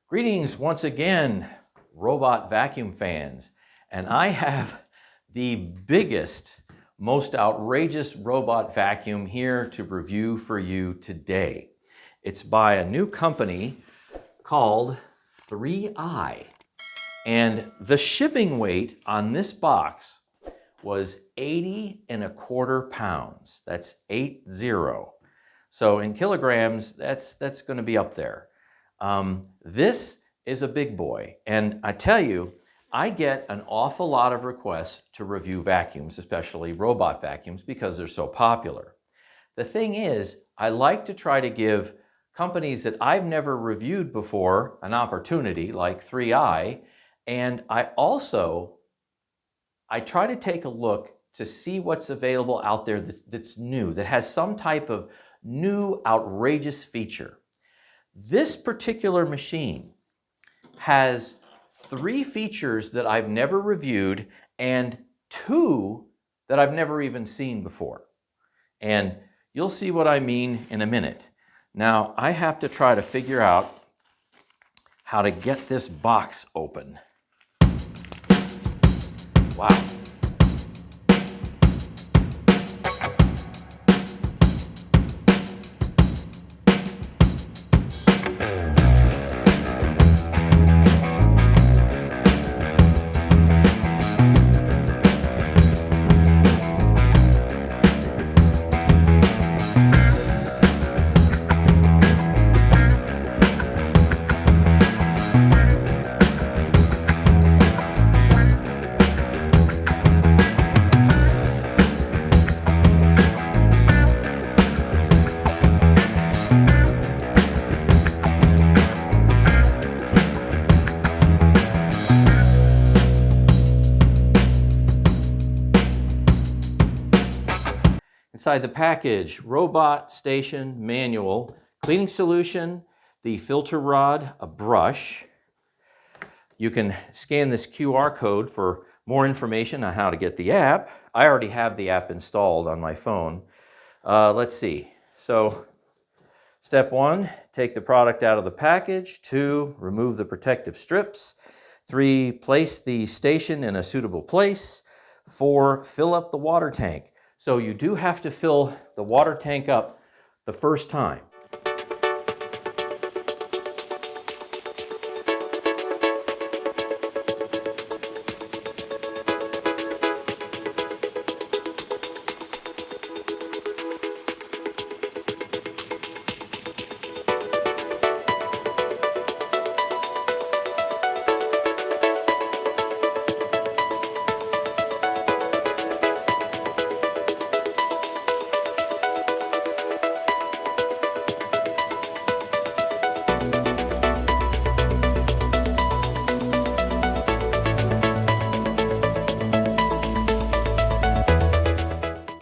Greetings once again, robot vacuum fans. And I have the biggest, most outrageous robot vacuum here to review for you today. It's by a new company called 3i. And the shipping weight on this box was 80.25 pounds. That's 80. So in kilograms, that's going to be up there. This is a big boy, and I tell you, I get an awful lot of requests to review vacuums, especially robot vacuums, because they're so popular. The thing is, I like to try to give companies that I've never reviewed before an opportunity, like 3i, and I try to take a look to see what's available out there that's new, that has some type of new outrageous feature. This particular machine has 3 features that I've never reviewed and 2 that I've never even seen before. And you'll see what I mean in a minute. Now, I have to try to figure out how to get this box open. Wow. Inside the package, robot station manual, cleaning solution, the filter rod, a brush. You can scan this QR code for more information on how to get the app. I already have the app installed on my phone. Let's see. So, step 1, take the product out of the package. 2, remove the protective strips. 3, place the station in a suitable place. 4, fill up the water tank. So you do have to fill the water tank up the first time.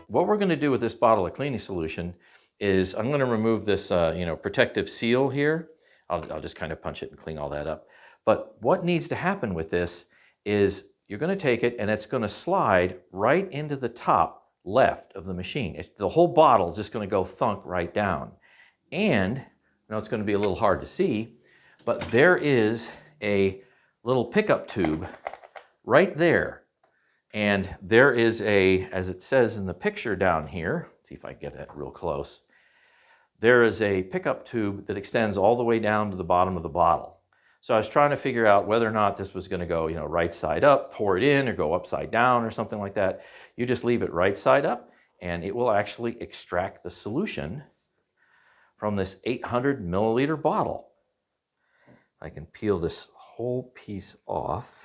What we're going to do with this bottle of cleaning solution is I'm going to remove this protective seal here. I'll just kind of punch it and clean all that up. But what needs to happen with this is you're going to take it and it's going to slide right into the top left of the machine. The whole bottle is just going to go thunk right down. And I know it's going to be a little hard to see, but there is a little pickup tube right there. And there is as it says in the picture down here, see if I can get that real close, there is a pickup tube that extends all the way down to the bottom of the bottle. So I was trying to figure out whether or not this was going to go, right side up, pour it in, or go upside down or something like that. You just leave it right side up and it will actually extract the solution from this 800 milliliter bottle. I can peel this whole piece off.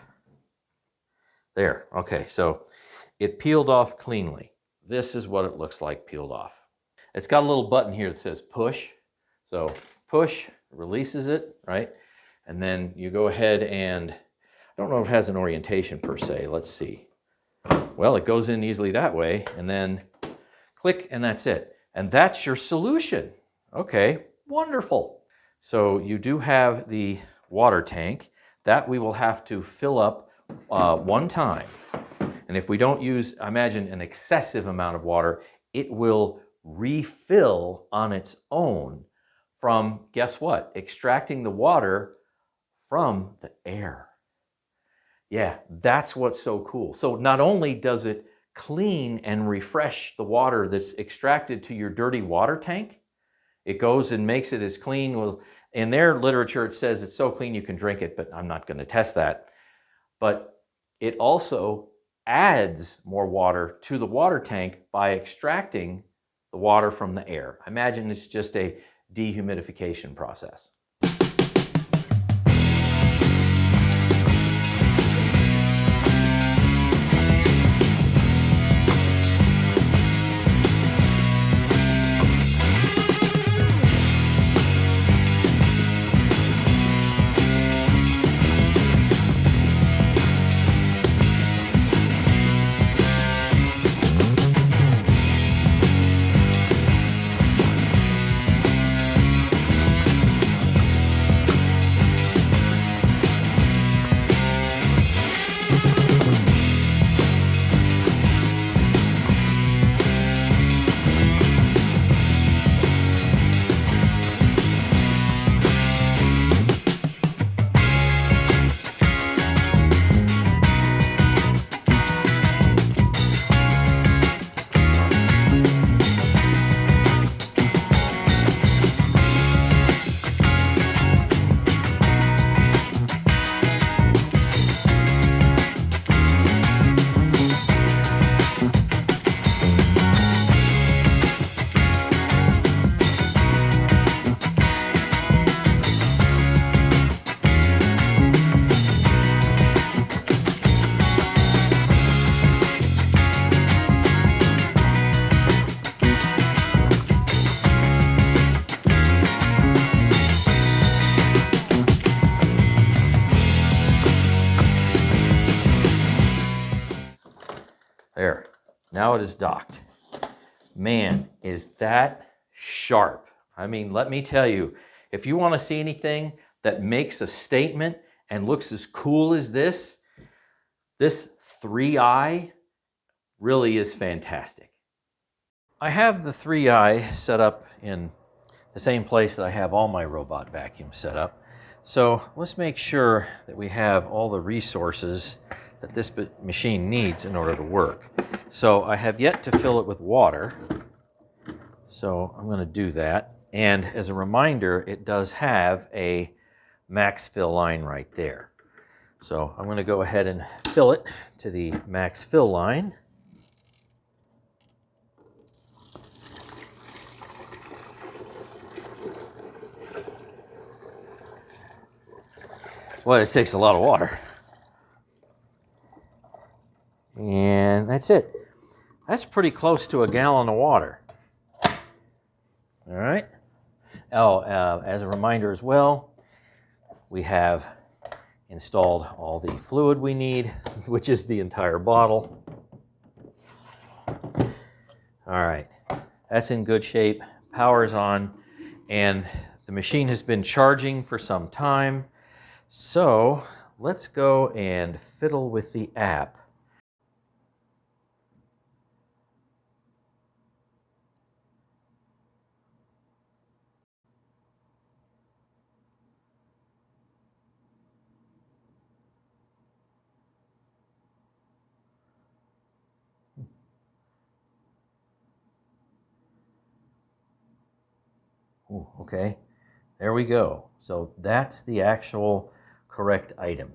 There, okay, so it peeled off cleanly. This is what it looks like peeled off. It's got a little button here that says push. So push, releases it, right? And then you go ahead and, I don't know if it has an orientation per se, let's see. Well, it goes in easily that way, and then click, and that's it. And that's your solution. Okay, wonderful. So you do have the water tank that we will have to fill up one time. And if we don't use, imagine, an excessive amount of water, it will refill on its own from, guess what? Extracting the water from the air. Yeah, that's what's so cool. So not only does it clean and refresh the water that's extracted to your dirty water tank, it goes and makes it as clean. Well, in their literature, it says it's so clean you can drink it, but I'm not going to test that. But it also adds more water to the water tank by extracting the water from the air. I imagine it's just a dehumidification process. There, now it is docked. Man, is that sharp. I mean, let me tell you, if you want to see anything that makes a statement and looks as cool as this 3i really is fantastic. I have the 3i set up in the same place that I have all my robot vacuums set up. So let's make sure that we have all the resources that this machine needs in order to work. So I have yet to fill it with water. So I'm going to do that. And as a reminder, it does have a max fill line right there. So I'm going to go ahead and fill it to the max fill line. Well, it takes a lot of water. And that's it. That's pretty close to a gallon of water. All right. Oh, as a reminder as well, we have installed all the fluid we need, which is the entire bottle. All right. That's in good shape. Power's on. And the machine has been charging for some time. So let's go and fiddle with the app. Ooh, okay, there we go. So that's the actual correct item.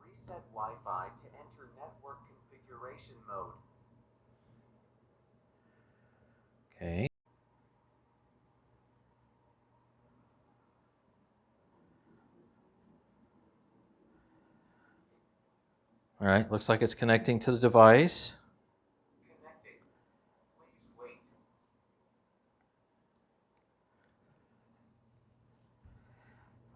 Reset Wi-Fi to enter network configuration mode. Okay. All right, looks like it's connecting to the device. Connecting. Please wait.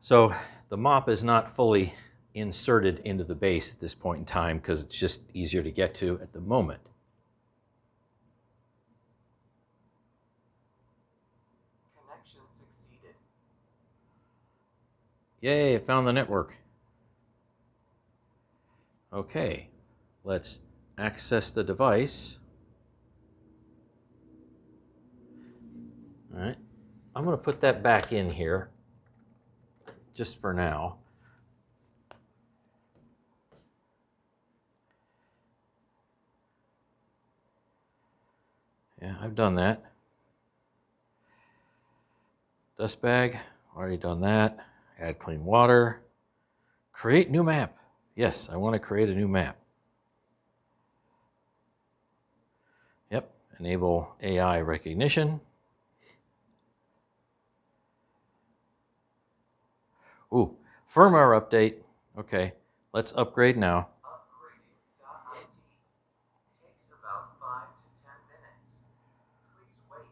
So the mop is not fully inserted into the base at this point in time because it's just easier to get to at the moment. Connection succeeded. Yay, it found the network. Okay, let's access the device. All right, I'm going to put that back in here just for now. Yeah, I've done that. Dust bag, already done that. Add clean water. Create new map. Yes, I want to create a new map. Yep, enable AI recognition. Ooh, firmware update. Okay, let's upgrade now. Upgrading.it takes about 5 to 10 minutes. Please wait.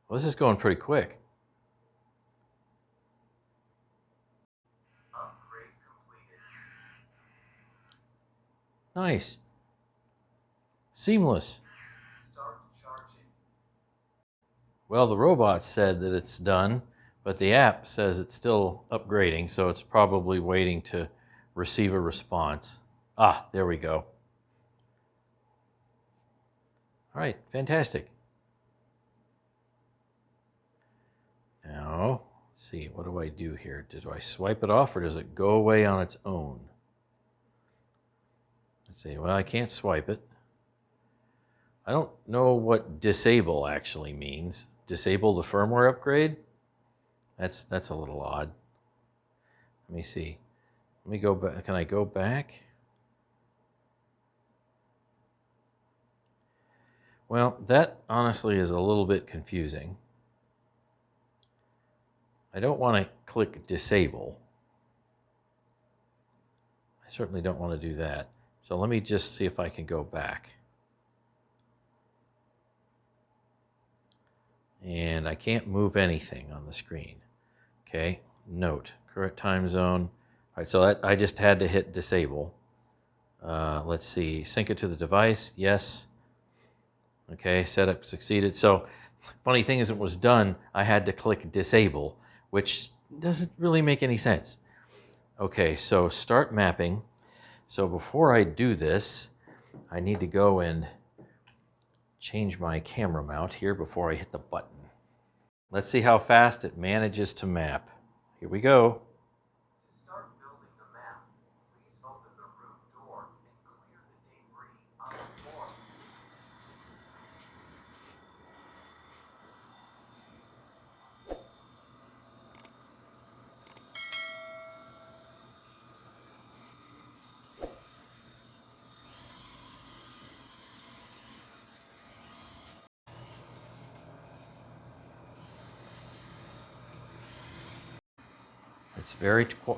Well, this is going pretty quick. Upgrade completed. Nice. Seamless. Start charging. Well, the robot said that it's done, but the app says it's still upgrading, so it's probably waiting to receive a response. Ah, there we go. All right, fantastic. Now, let's see, what do I do here? Do I swipe it off or does it go away on its own? Let's see, well, I can't swipe it. I don't know what disable actually means. Disable the firmware upgrade? That's a little odd. Let me see. Let me go back. Can I go back? Well, that honestly is a little bit confusing. I don't want to click disable. I certainly don't want to do that. So let me just see if I can go back. And I can't move anything on the screen. Okay, note, correct time zone. All right, so I just had to hit disable. Let's see, sync it to the device, yes. Okay, setup succeeded. So funny thing is it was done, I had to click disable, which doesn't really make any sense. Okay, so start mapping. So before I do this, I need to go and change my camera mount here before I hit the button. Let's see how fast it manages to map. Here we go. To start building the map, please open the room door and clear the debris on the floor.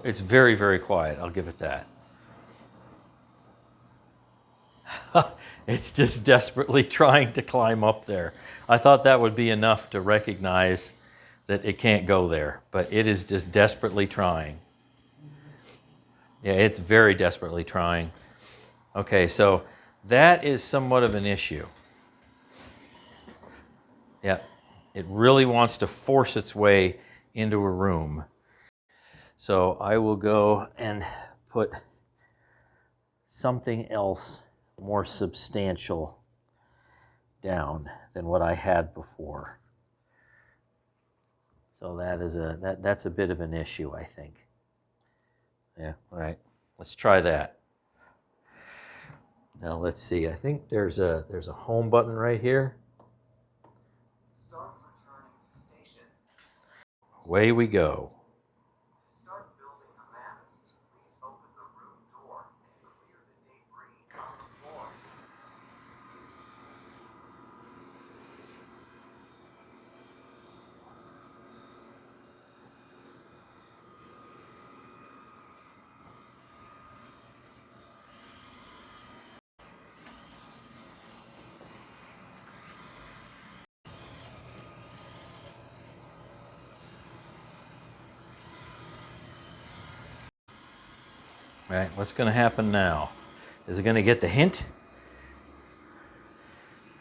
It's very, very quiet. I'll give it that. It's just desperately trying to climb up there. I thought that would be enough to recognize that it can't go there, but it is just desperately trying. Yeah, it's very desperately trying. Okay, so that is somewhat of an issue. Yeah, it really wants to force its way into a room. So I will go and put something else more substantial down than what I had before. So that's a bit of an issue, I think. Yeah, all right. Let's try that. Now let's see. I think there's a home button right here. Start returning to station. Away we go. To start building a map, please open the room door and clear the debris on the floor. All right, what's going to happen now? Is it going to get the hint?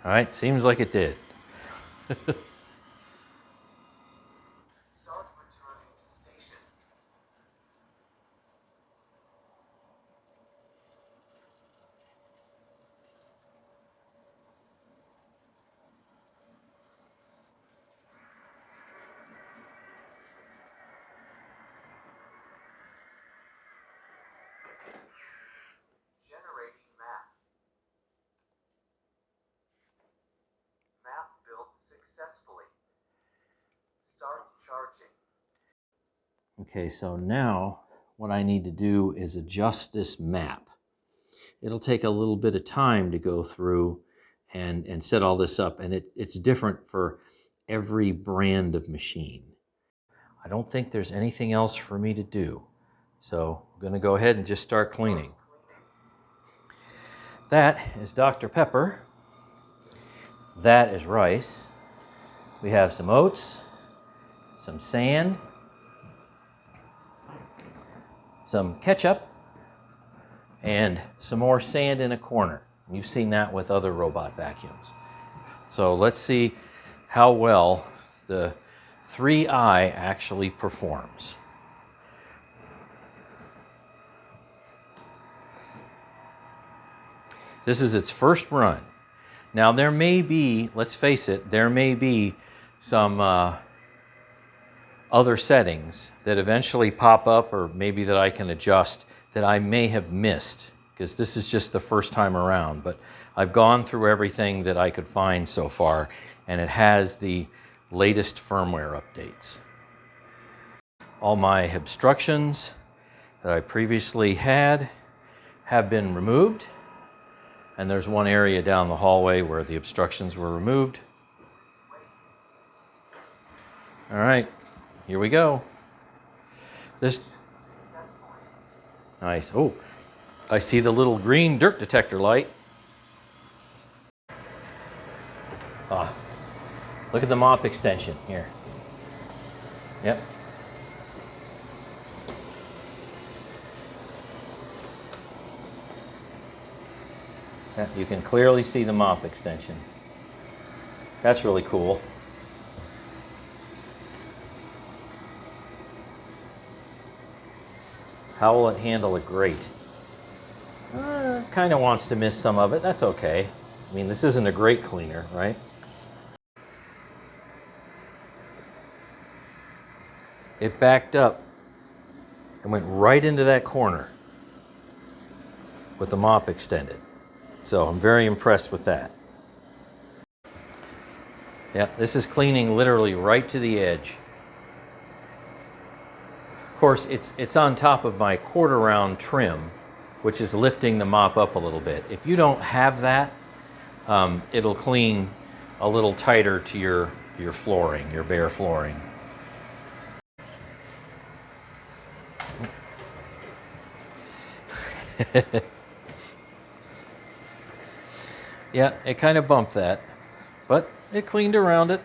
All right, seems like it did. Start returning to station. Generating map. Map built successfully. Start charging. Okay, so now what I need to do is adjust this map. It'll take a little bit of time to go through and set all this up, and it's different for every brand of machine. I don't think there's anything else for me to do. So I'm going to go ahead and just start cleaning. That is Dr. Pepper. That is rice. We have some oats, some sand, some ketchup, and some more sand in a corner. You've seen that with other robot vacuums. So let's see how well the 3i actually performs. This is its first run. Now there may be, let's face it, there may be some other settings that eventually pop up, or maybe that I can adjust, that I may have missed, because this is just the first time around. But I've gone through everything that I could find so far, and it has the latest firmware updates. All my obstructions that I previously had have been removed, and there's one area down the hallway where the obstructions were removed. All right, here we go. This nice. Oh, I see the little green dirt detector light. Ah, look at the mop extension here. Yep. Yeah, you can clearly see the mop extension. That's really cool. How will it handle a grate? Kind of wants to miss some of it. That's okay. I mean, this isn't a grate cleaner, right? It backed up and went right into that corner with the mop extended. So I'm very impressed with that. Yeah, this is cleaning literally right to the edge. Of course, it's on top of my quarter round trim, which is lifting the mop up a little bit. If you don't have that, it'll clean a little tighter to your flooring, your bare flooring. Yeah, it kind of bumped that, but it cleaned around it.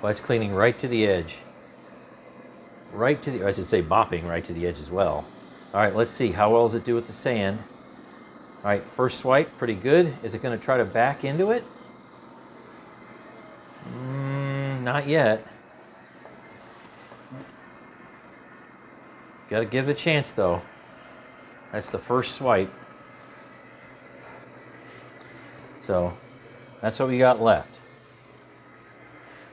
Well, it's cleaning right to the edge. Right to the, or I should say bopping right to the edge as well. All right, let's see. How well does it do with the sand? All right, first swipe, pretty good. Is it going to try to back into it? Not yet. Got to give it a chance, though. That's the first swipe. So that's what we got left.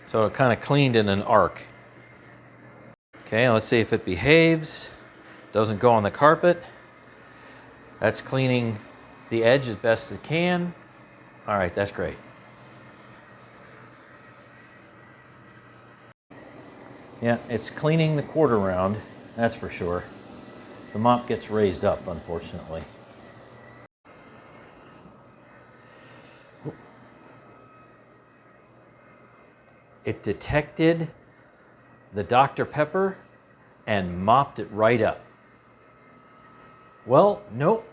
So it kind of cleaned in an arc. Okay, let's see if it behaves. Doesn't go on the carpet. That's cleaning the edge as best it can. All right, that's great. Yeah, it's cleaning the quarter round, that's for sure. The mop gets raised up, unfortunately. it detected the Dr. Pepper and mopped it right up. Well, nope.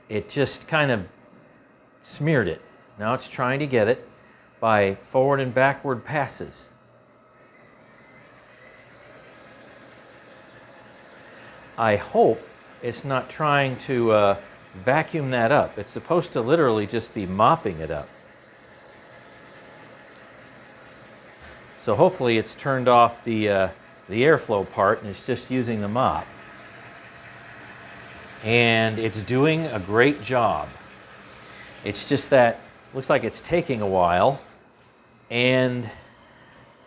It just kind of smeared it. Now it's trying to get it by forward and backward passes. I hope it's not trying to vacuum that up. It's supposed to literally just be mopping it up. So hopefully it's turned off the airflow part and it's just using the mop. And it's doing a great job. It's just that looks like it's taking a while. And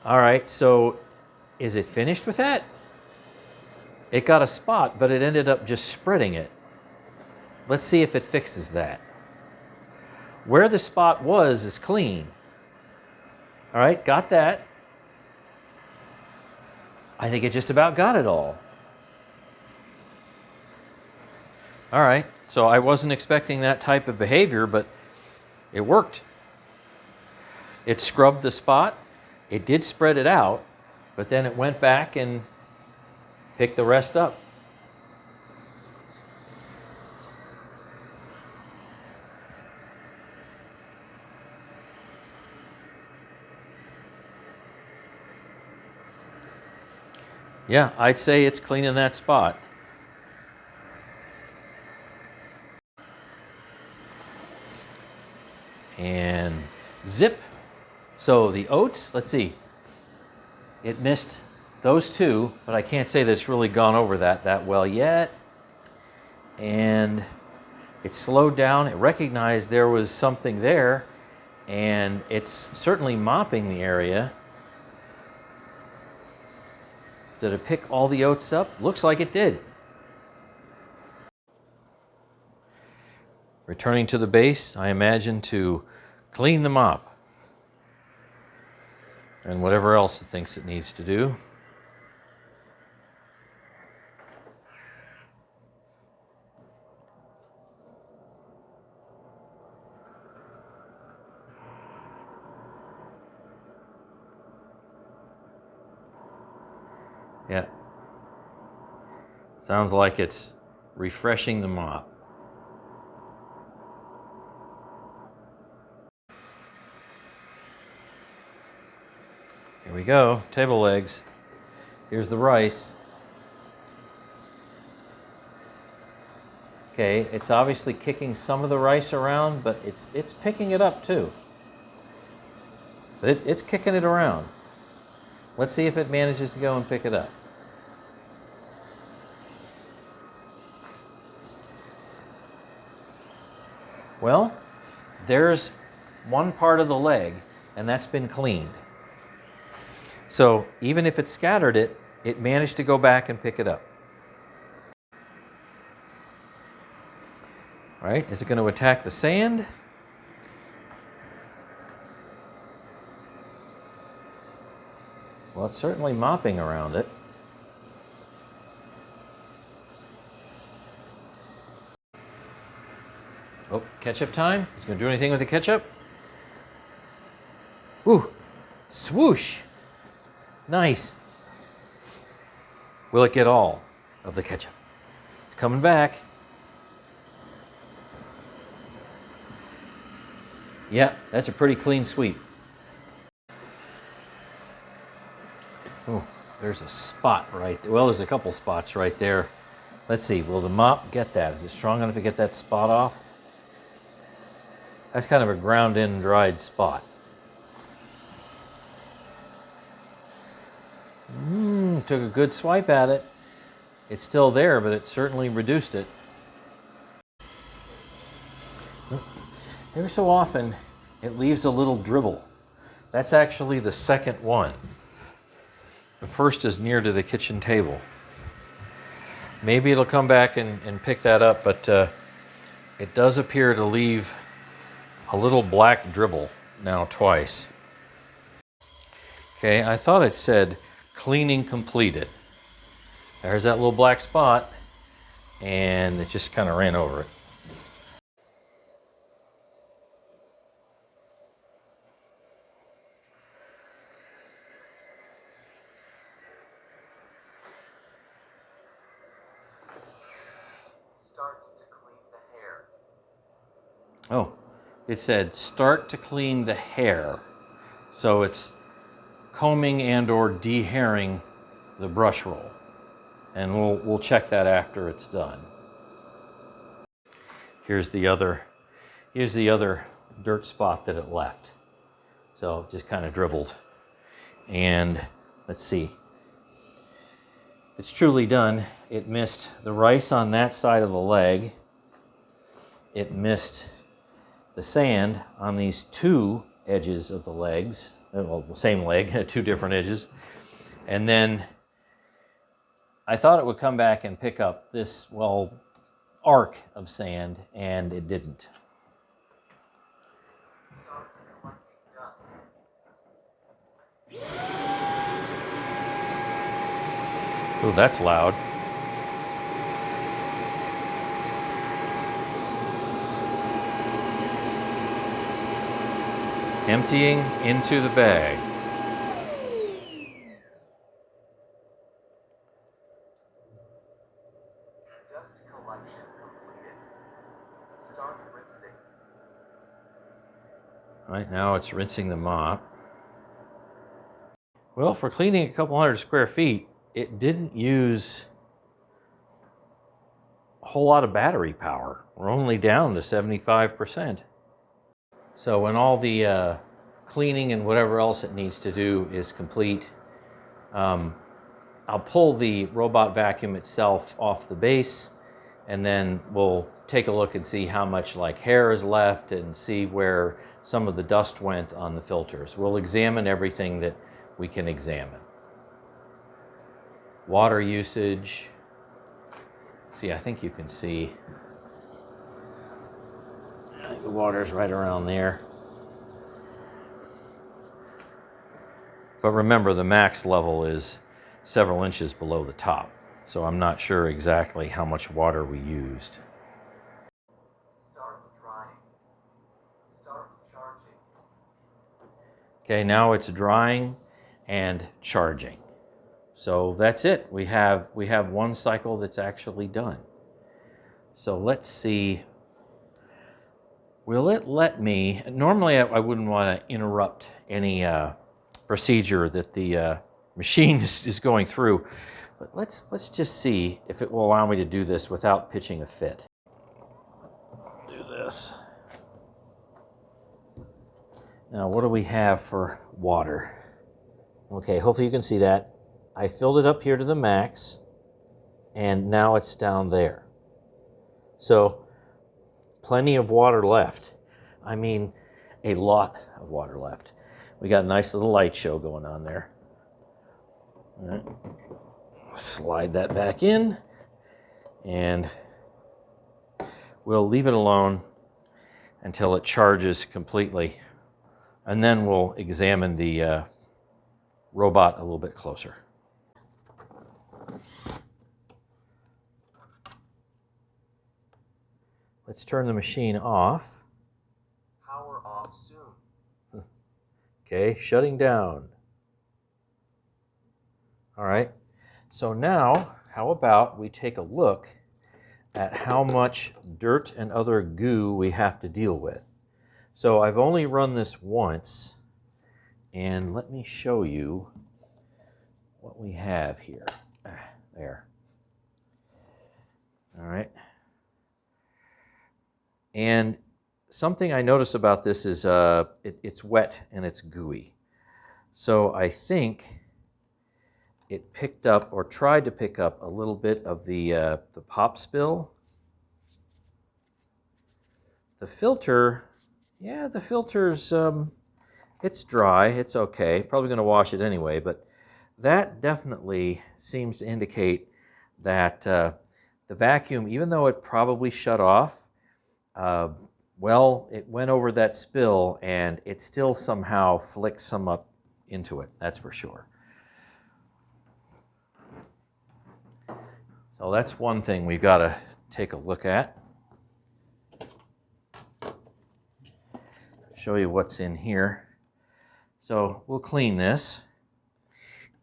all right, so is it finished with that? It got a spot, but it ended up just spreading it. Let's see if it fixes that. Where the spot was is clean. All right, got that. I think it just about got it all. All right, so I wasn't expecting that type of behavior, but it worked. It scrubbed the spot. It did spread it out, but then it went back and picked the rest up. Yeah, I'd say it's cleaning that spot. And zip. So the oats, let's see. It missed those two, but I can't say that it's really gone over that well yet. And it slowed down. It recognized there was something there, and it's certainly mopping the area. Did it pick all the oats up? Looks like it did. Returning to the base, I imagine to clean the mop and whatever else it thinks it needs to do. Yeah. Sounds like it's refreshing the mop. Here we go, table legs. Here's the rice. Okay, it's obviously kicking some of the rice around, but it's picking it up too. But it's kicking it around. Let's see if it manages to go and pick it up. Well, there's one part of the leg, and that's been cleaned. So even if it scattered it, it managed to go back and pick it up. All right, is it going to attack the sand? Well, it's certainly mopping around it. Oh, ketchup time? Is it going to do anything with the ketchup? Ooh, swoosh. Nice. Will it get all of the ketchup? It's coming back. Yeah, that's a pretty clean sweep. Oh, there's a spot right there. Well, there's a couple spots right there. Let's see, will the mop get that? Is it strong enough to get that spot off? That's kind of a ground in dried spot. Took a good swipe at it. It's still there, but it certainly reduced it. Every so often, it leaves a little dribble. That's actually the second one. The first is near to the kitchen table. Maybe it'll come back and pick that up, but it does appear to leave a little black dribble now twice. Okay, I thought it said cleaning completed. There's that little black spot, and it just kind of ran over it. start to clean the hair. Oh, it said start to clean the hair. So it's combing and or dehairing the brush roll. And we'll check that after it's done. Here's the other dirt spot that it left. So it just kind of dribbled. And let's see. It's truly done. It missed the rice on that side of the leg. It missed the sand on these two edges of the legs. Well, the same leg, two different edges. And then I thought it would come back and pick up this, well, arc of sand, and it didn't. Start collecting dust. Oh, that's loud. Emptying into the bag. Dust collection completed. Start rinsing. Right now it's rinsing the mop. Well, for cleaning a couple hundred square feet, it didn't use a whole lot of battery power. We're only down to 75%. So when all the cleaning and whatever else it needs to do is complete, I'll pull the robot vacuum itself off the base, and then we'll take a look and see how much like hair is left and see where some of the dust went on the filters. We'll examine everything that we can examine. Water usage. See, I think you can see the water's right around there. But remember, the max level is several inches below the top, so I'm not sure exactly how much water we used. Start drying. Start charging. Okay, now it's drying and charging. So that's it. We have one cycle that's actually done. So let's see. Will it let me? Normally, I wouldn't want to interrupt any procedure that the machine is going through. But let's just see if it will allow me to do this without pitching a fit. Do this. Now, what do we have for water? Okay, hopefully you can see that. I filled it up here to the max, and now it's down there. So, plenty of water left. I mean, a lot of water left. We got a nice little light show going on there. All right. Slide that back in, and we'll leave it alone until it charges completely, and then we'll examine the robot a little bit closer. Let's turn the machine off. Power off soon. Okay, shutting down. All right, so now how about we take a look at how much dirt and other goo we have to deal with. So I've only run this once, and let me show you what we have here. There. All right. And something I notice about this is it's wet and it's gooey. So I think it picked up or tried to pick up a little bit of the pop spill. The filter, yeah, the filter's, it's dry, it's okay. Probably gonna wash it anyway, but that definitely seems to indicate that the vacuum, even though it probably shut off, well, it went over that spill and it still somehow flicked some up into it, that's for sure. So that's one thing we've got to take a look at. Show you what's in here. So we'll clean this.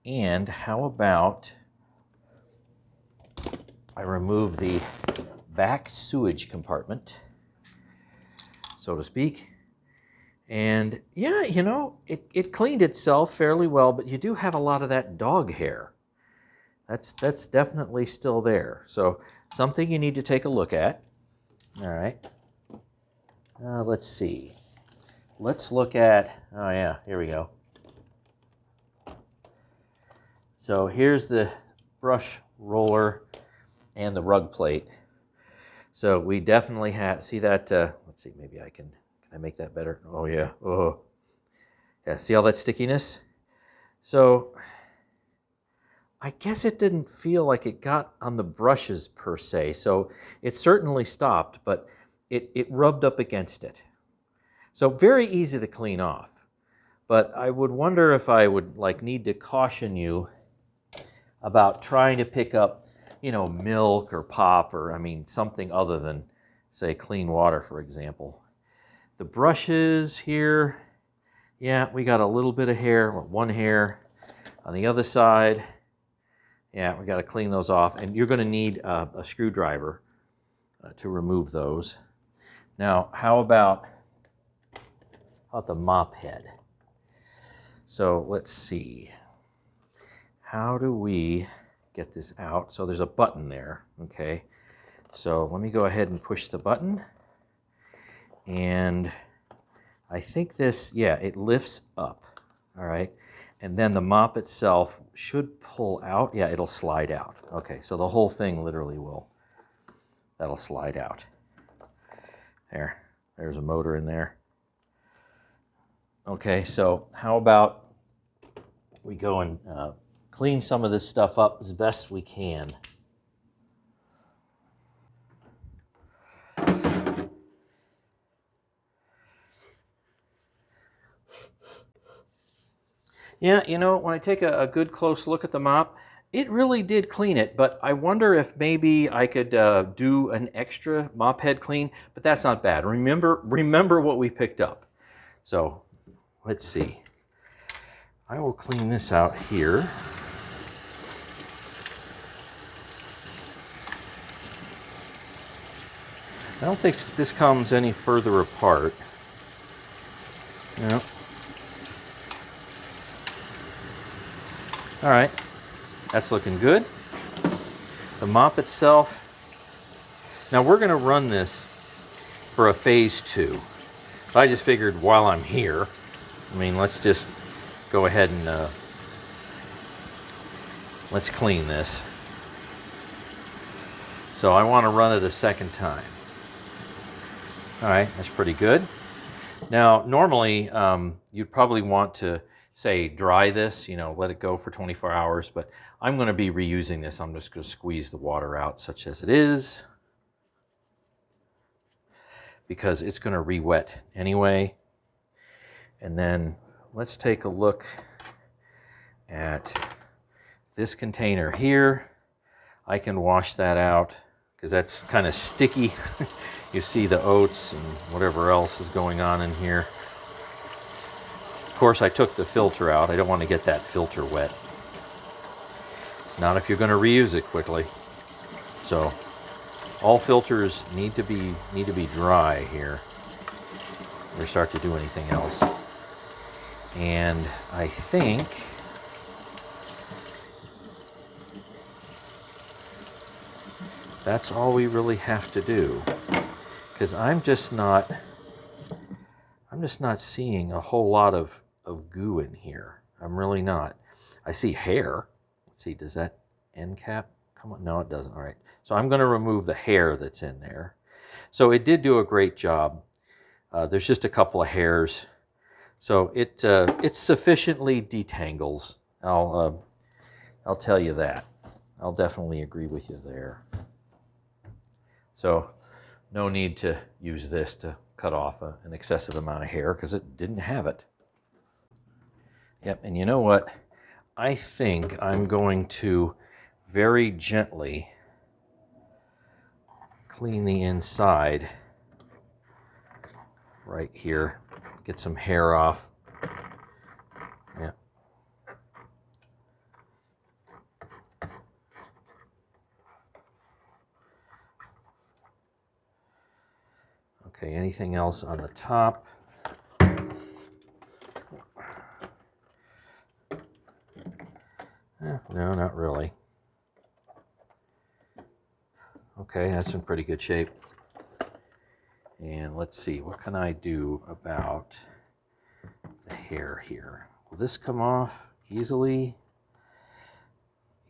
And how about I remove the back sewage compartment, so to speak. And yeah, you know, it cleaned itself fairly well, but you do have a lot of that dog hair. That's definitely still there. So something you need to take a look at. All right. Let's see. Let's look at, oh yeah, here we go. So here's the brush roller and the rug plate. So we definitely have, see that, let's see, maybe can I make that better? Oh yeah, oh. Yeah, see all that stickiness? So I guess it didn't feel like it got on the brushes per se. So it certainly stopped, but it rubbed up against it. So very easy to clean off. But I would wonder if I would need to caution you about trying to pick up, you know, milk or pop or, I mean, something other than, say, clean water, for example. The brushes here, yeah, we got a little bit of hair, one hair. On the other side, yeah, we got to clean those off. And you're going to need a screwdriver to remove those. Now, how about the mop head? So let's see. How do we get this out? So there's a button there, okay? So let me go ahead and push the button. And I think this, yeah, it lifts up, all right? And then the mop itself should pull out. Yeah, it'll slide out. Okay, so the whole thing literally that'll slide out. There's a motor in there. Okay, so how about we go and clean some of this stuff up as best we can. Yeah, you know, when I take a good close look at the mop, it really did clean it, but I wonder if maybe I could do an extra mop head clean, but that's not bad. Remember what we picked up. So let's see. I will clean this out here. I don't think this comes any further apart. No. All right, that's looking good. The mop itself. Now we're going to run this for a phase 2. So I just figured while I'm here, I mean, let's just go ahead and let's clean this. So I want to run it a second time. All right, that's pretty good. Now, normally you'd probably want to say dry this, you know, let it go for 24 hours, but I'm going to be reusing this. I'm just going to squeeze the water out such as it is because it's going to re-wet anyway. And then let's take a look at this container here. I can wash that out because that's kind of sticky. You see the oats and whatever else is going on in here. Of course, I took the filter out. I don't want to get that filter wet. Not if you're going to reuse it quickly. So all filters need to be dry here before we start to do anything else. And I think that's all we really have to do, because I'm just not seeing a whole lot of goo in here. I'm really not. I see hair. Let's see, does that end cap come on? No, it doesn't. All right. So I'm going to remove the hair that's in there. So it did do a great job. There's just a couple of hairs. So it sufficiently detangles. I'll tell you that. I'll definitely agree with you there. So no need to use this to cut off an excessive amount of hair because it didn't have it. Yep, and you know what? I think I'm going to very gently clean the inside right here. Get some hair off. Yeah. Okay, anything else on the top? No, not really. Okay, that's in pretty good shape. And let's see, what can I do about the hair here? Will this come off easily?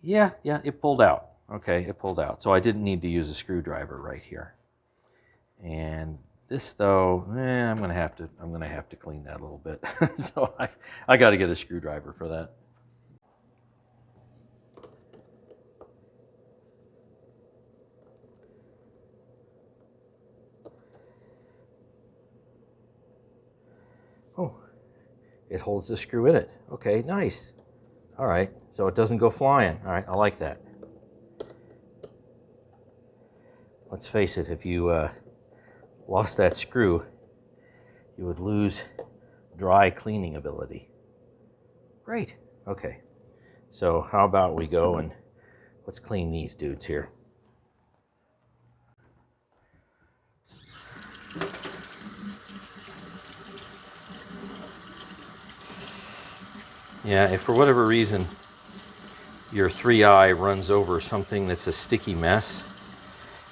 Yeah, it pulled out. Okay, it pulled out. So I didn't need to use a screwdriver right here. And this though, I'm gonna have to clean that a little bit. So I got to get a screwdriver for that. Oh, it holds the screw in it. Okay, nice. All right, so it doesn't go flying. All right, I like that. Let's face it, if you lost that screw, you would lose dry cleaning ability. Great, okay. So how about we go and let's clean these dudes here. Yeah, if for whatever reason your 3i runs over something that's a sticky mess,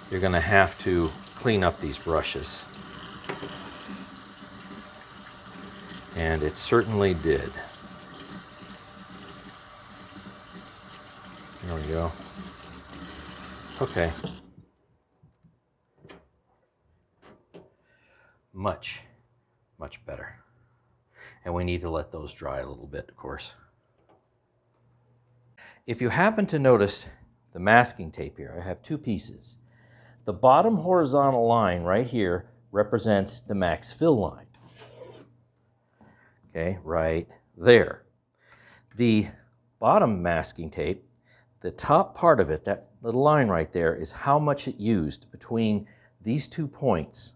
you're going to have to clean up these brushes. And it certainly did. There we go. Okay. Much better. And we need to let those dry a little bit, of course. If you happen to notice the masking tape here, I have two pieces. The bottom horizontal line right here represents the max fill line. Okay, right there. The bottom masking tape, the top part of it, that little line right there, is how much it used between these 2 points.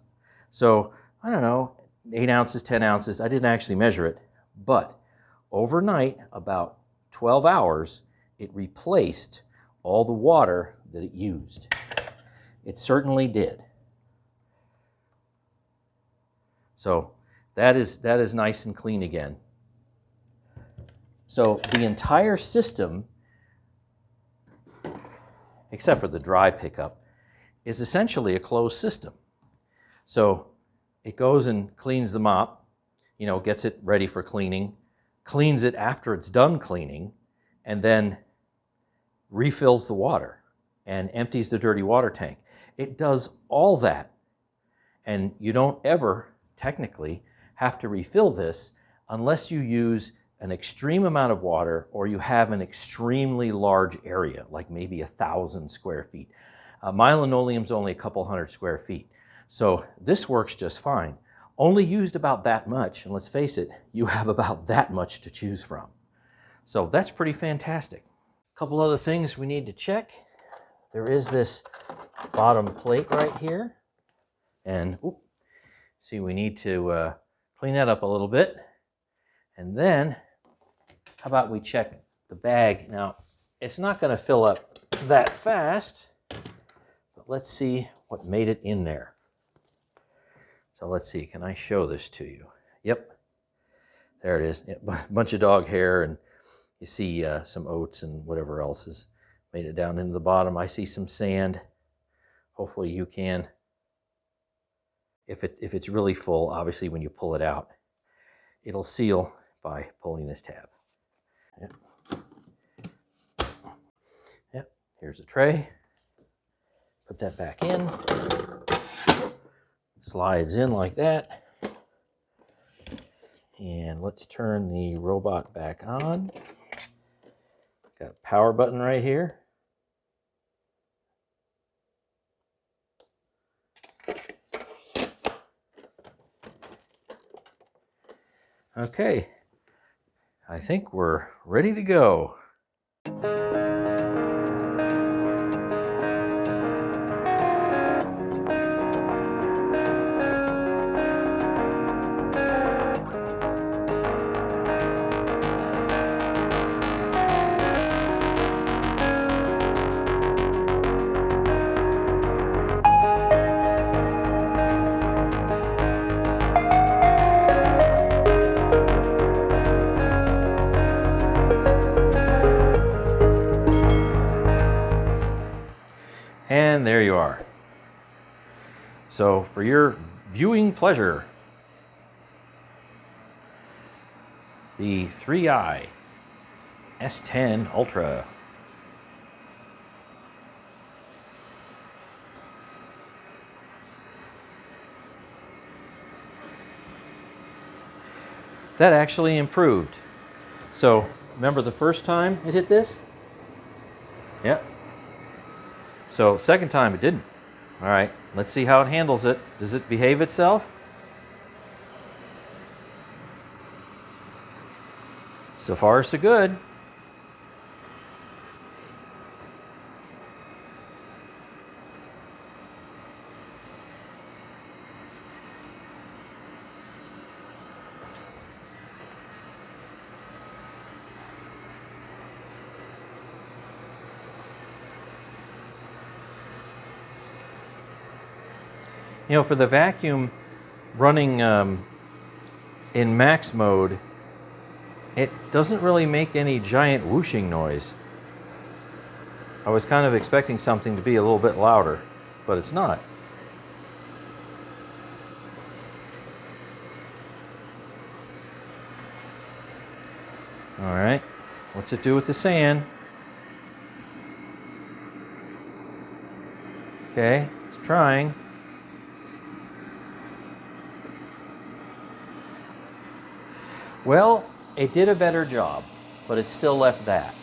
So, I don't know, 8 ounces, 10 ounces, I didn't actually measure it, but overnight, about 12 hours, it replaced all the water that it used. It certainly did. So that is nice and clean again. So the entire system, except for the dry pickup, is essentially a closed system. So it goes and cleans the mop, gets it ready for cleaning, cleans it after it's done cleaning, and then refills the water and empties the dirty water tank. It does all that, and you don't ever technically have to refill this unless you use an extreme amount of water or you have an extremely large area, like maybe 1,000 square feet. My linoleum's only a couple hundred square feet, so this works just fine. Only used about that much, and let's face it, you have about that much to choose from. So that's pretty fantastic. A couple other things we need to check. There is this bottom plate right here, and see, we need to clean that up a little bit. And then, how about we check the bag? Now, it's not going to fill up that fast, but let's see what made it in there. So let's see, can I show this to you? Yep, there it is. A bunch of dog hair, and you see some oats and whatever else has made it down into the bottom. I see some sand. Hopefully you can. If it's really full, obviously when you pull it out, it'll seal by pulling this tab. Yep, here's a tray. Put that back in. Slides in like that. And let's turn the robot back on. Got a power button right here. Okay, I think we're ready to go. you are. So for your viewing pleasure, the 3i S10 Ultra. That actually improved. So remember the first time it hit this? Yep. So second time it didn't. All right, let's see how it handles it. Does it behave itself? So far, so good. You know, for the vacuum running in max mode, it doesn't really make any giant whooshing noise. I was kind of expecting something to be a little bit louder, but it's not. All right, what's it do with the sand? Okay, it's trying. Well, it did a better job, but it still left that.